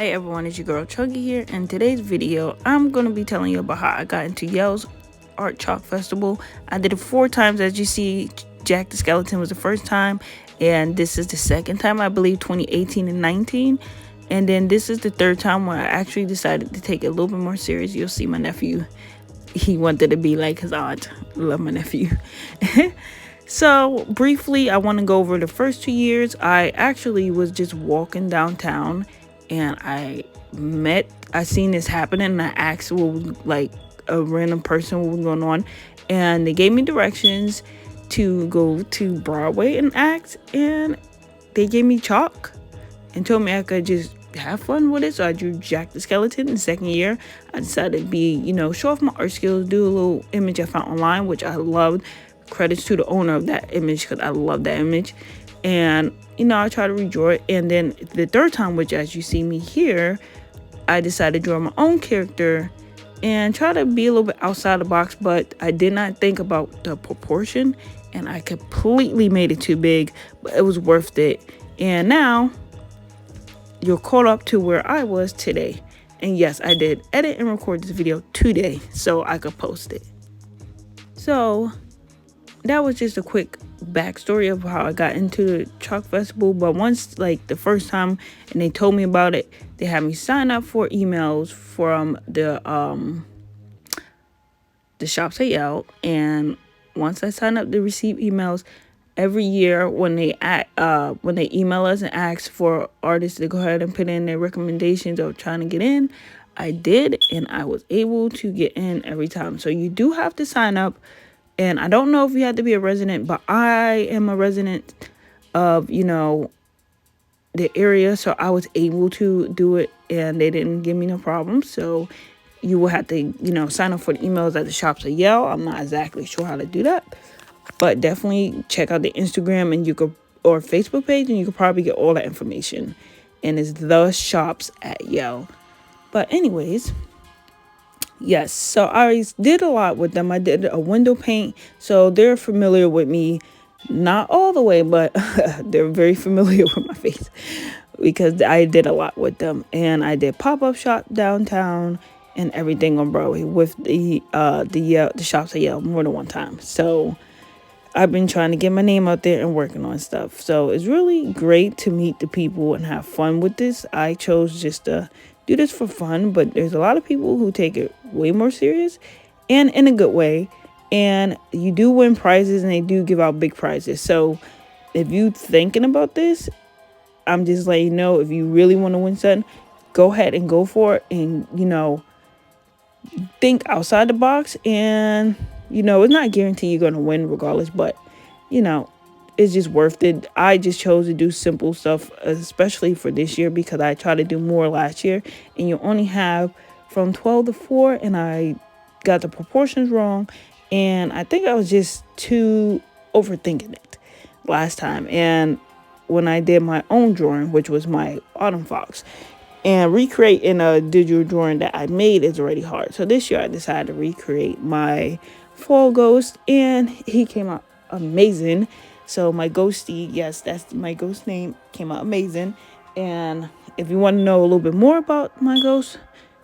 Hey everyone, it's your girl Chunky here. In today's video, I'm going to be telling you about how I got into Yale's Art Chalk Festival. I did it 4 times. As you see, Jack the Skeleton was the first time, and this is the second time, I believe, 2018 and 19. And then this is the third time where I actually decided to take it a little bit more serious. You'll see my nephew. He wanted to be like his aunt. Love my nephew. So briefly, I want to go over the first 2 years. I actually was just walking downtown and I seen this happening, and I asked a random person what was going on, and they gave me directions to go to Broadway and act, and they gave me chalk and told me I could just have fun with it. So I drew Jack the Skeleton. In the second year, I decided to show off my art skills, do a little image I found online, which I loved. Credits to the owner of that image because I love that image. And I try to redraw it. And then the third time, which as you see me here, I decided to draw my own character and try to be a little bit outside the box, but I did not think about the proportion, and I completely made it too big, but it was worth it. And now you're caught up to where I was today. And yes, I did edit and record this video today so I could post it. So that was just a quick backstory of how I got into the Chalk Festival. But once, the first time, and they told me about it, they had me sign up for emails from the shops at Yale. And once I signed up to receive emails every year, when they email us and ask for artists to go ahead and put in their recommendations of trying to get in, I did, and I was able to get in every time. So you do have to sign up. And I don't know if you have to be a resident, but I am a resident of, the area. So I was able to do it, and they didn't give me no problem. So you will have to, sign up for the emails at the shops at Yale. I'm not exactly sure how to do that, but definitely check out the Instagram or Facebook page, and you could probably get all that information. And it's the shops at Yale. But anyways, yes, so I did a lot with them. I did a window paint, so they're familiar with me. Not all the way, but they're very familiar with my face because I did a lot with them. And I did pop-up shop downtown and everything on Broadway with the shops at Yale more than one time. So I've been trying to get my name out there and working on stuff. So it's really great to meet the people and have fun with this. I chose just to do this for fun, but there's a lot of people who take it way more serious and in a good way. And you do win prizes, and they do give out big prizes. So if you thinking about this, I'm just letting you know, if you really want to win something, go ahead and go for it. And, think outside the box. And, it's not guaranteed you're going to win regardless, but, it's just worth it. I just chose to do simple stuff, especially for this year, because I tried to do more last year, and you only have from 12 to 4, and I got the proportions wrong, and I think I was just too overthinking it last time. And when I did my own drawing, which was my autumn fox, and recreating a digital drawing that I made is already hard. So this year I decided to recreate my fall ghost, and he came out amazing. So my ghostie, yes, that's my ghost name, came out amazing. And if you want to know a little bit more about my ghost,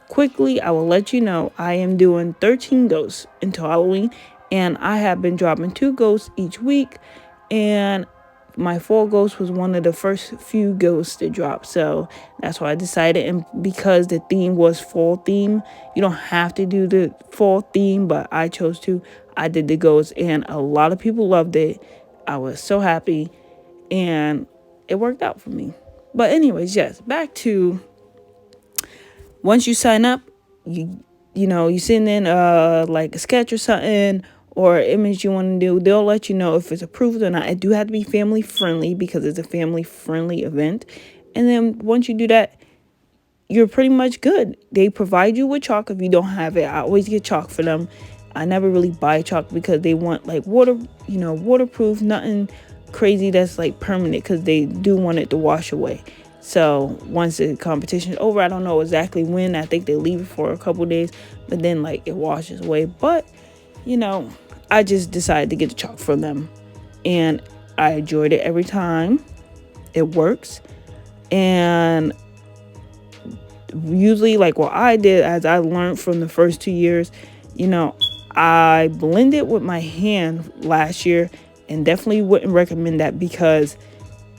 quickly, I will let you know I am doing 13 ghosts until Halloween, and I have been dropping 2 ghosts each week, and my fall ghost was one of the first few ghosts to drop. So that's why I decided, and because the theme was fall theme, you don't have to do the fall theme, but I chose to. I did the ghosts, and a lot of people loved it. I was so happy, and it worked out for me. But anyways, yes, back to once you sign up, you send in a sketch or something or image you want to do. They'll let you know if it's approved or not. It do have to be family friendly because it's a family friendly event. And then once you do that, you're pretty much good. They provide you with chalk if you don't have it. I always get chalk for them. I never really buy chalk because they want waterproof, nothing crazy that's permanent, because they do want it to wash away. So once the competition is over, I don't know exactly when. I think they leave it for a couple days, but then it washes away. But I just decided to get the chalk from them, and I enjoyed it every time. It works. And usually, like what I did, as I learned from the first 2 years, I blended with my hand last year, and definitely wouldn't recommend that because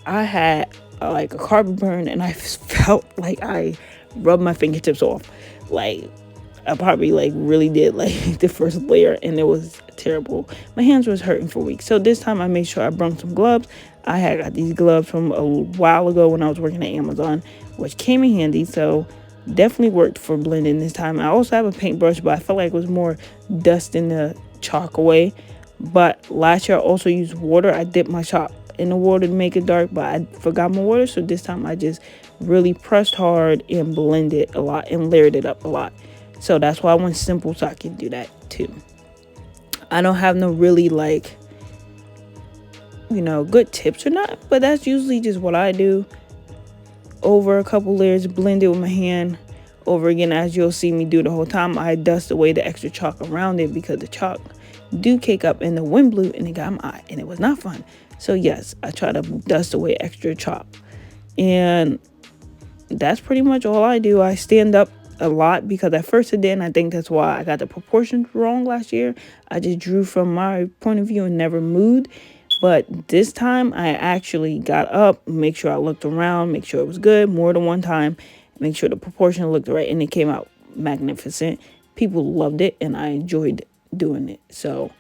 I had like a carpet burn, and I felt like I rubbed my fingertips off. Like, I probably like really did like the first layer, and it was terrible. My hands was hurting for weeks. So this time I made sure I brought some gloves. I had got these gloves from a while ago when I was working at Amazon, which came in handy. So definitely worked for blending this time. I also have a paintbrush, but I felt like it was more dust in the chalk away. But last year I also used water. I dipped my chalk in the water to make it dark, but I forgot my water. So this time I just really pressed hard and blended a lot and layered it up a lot. So that's why I went simple, so I can do that too. I don't have no really like, good tips or not, but that's usually just what I do. Over a couple layers, blend it with my hand over again. As you'll see me do the whole time, I dust away the extra chalk around it because the chalk do cake up and the wind blew and it got my eye and it was not fun. So yes, I try to dust away extra chalk. And that's pretty much all I do. I stand up a lot because at first it didn't. I think that's why I got the proportions wrong last year. I just drew from my point of view and never moved. But this time I actually got up, make sure I looked around, make sure it was good more than one time, make sure the proportion looked right, and it came out magnificent. People loved it and I enjoyed doing it. So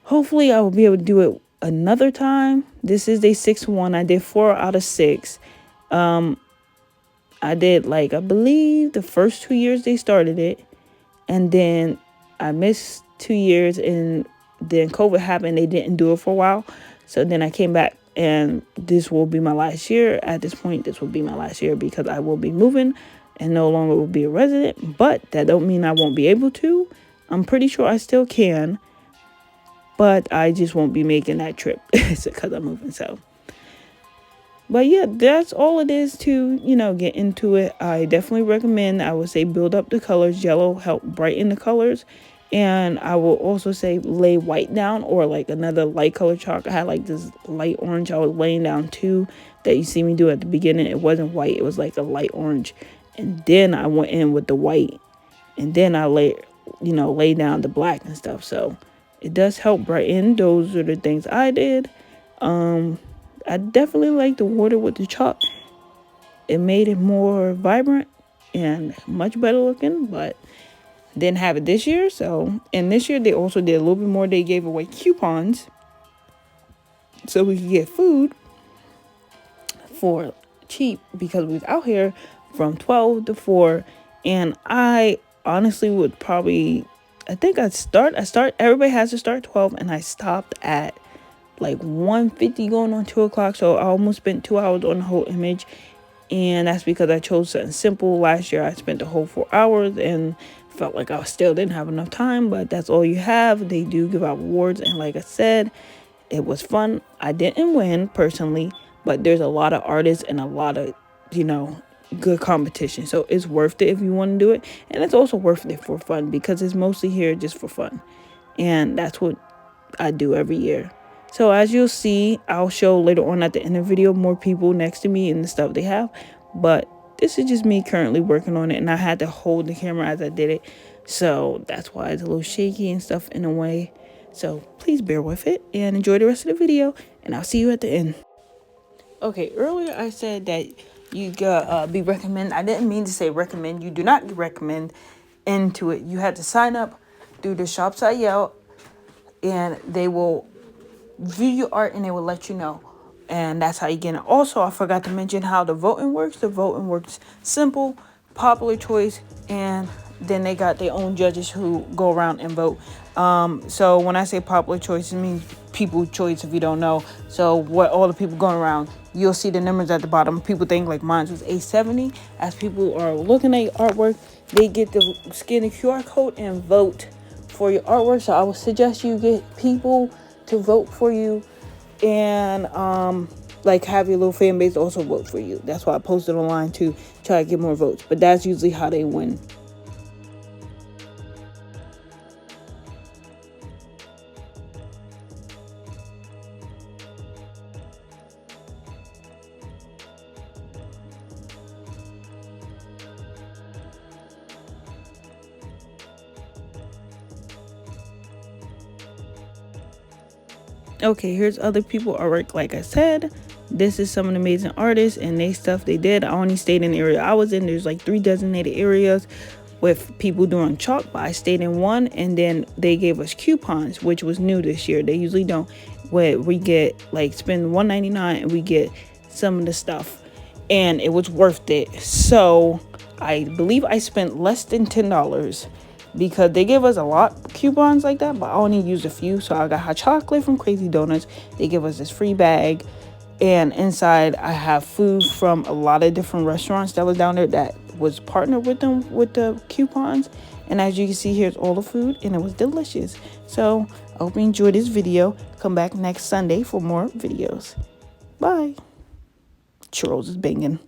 hopefully I will be able to do it another time. This is day 6-1. I did 4 out of 6. I did I believe the first 2 years they started it, and then I missed 2 years, and then COVID happened. They didn't do it for a while. So then I came back, and this will be my last year. At this point, this will be my last year because I will be moving and no longer will be a resident. But that don't mean I won't be able to. I'm pretty sure I still can, but I just won't be making that trip because I'm moving. So, but yeah, that's all it is to, get into it. I definitely recommend, I would say, build up the colors. Yellow help brighten the colors. And I will also say lay white down or like another light color chalk. I had like this light orange I was laying down too that you see me do at the beginning. It wasn't white. It was like a light orange. And then I went in with the white. And then I lay down the black and stuff. So it does help brighten. Those are the things I did. I definitely like the water with the chalk. It made it more vibrant and much better looking, but didn't have it this year. So, and this year they also did a little bit more. They gave away coupons so we could get food for cheap because we was out here from 12 to 4. And I honestly would probably, I think everybody has to start 12, and I stopped at like 1:50 going on 2 o'clock. So I almost spent 2 hours on the whole image. And that's because I chose something simple. Last year I spent the whole 4 hours and felt like I still didn't have enough time, but that's all you have. They do give out rewards, and like I said, it was fun. I didn't win personally, but there's a lot of artists and a lot of, good competition. So it's worth it if you want to do it. And it's also worth it for fun because it's mostly here just for fun. And that's what I do every year. So as you'll see, I'll show later on at the end of the video more people next to me and the stuff they have. But this is just me currently working on it, and I had to hold the camera as I did it. So that's why it's a little shaky and stuff in a way. So please bear with it and enjoy the rest of the video, and I'll see you at the end. Okay, earlier I said that you be recommend. I didn't mean to say recommend. You do not recommend into it. You had to sign up through the shops at Yale, and they will view your art and they will let you know. And that's how you get it. Also, I forgot to mention how the voting works. The voting works simple, popular choice, and then they got their own judges who go around and vote. So when I say popular choice, it means people's choice if you don't know. So what all the people going around, you'll see the numbers at the bottom. People think like mine was 870. As people are looking at your artwork, they get to scan the QR code and vote for your artwork. So I would suggest you get people to vote for you, and have your little fan base also vote for you. That's why I posted online to try to get more votes, but that's usually how they win. Okay, here's other people artwork. Like I said, this is some of the amazing artists and they stuff they did. I only stayed in the area I was in. There's like 3 designated areas with people doing chalk, but I stayed in one, and then they gave us coupons, which was new this year. They usually don't. Where we get like spend $1.99 and we get some of the stuff, and it was worth it. So I believe I spent less than $10 because they gave us a lot of coupons like that, but I only used a few. So I got hot chocolate from Crazy Donuts. They give us this free bag, and inside I have food from a lot of different restaurants that was down there that was partnered with them with the coupons. And as you can see, here's all the food, and it was delicious. So I hope you enjoyed this video. Come back next Sunday for more videos. Bye. Churros is banging.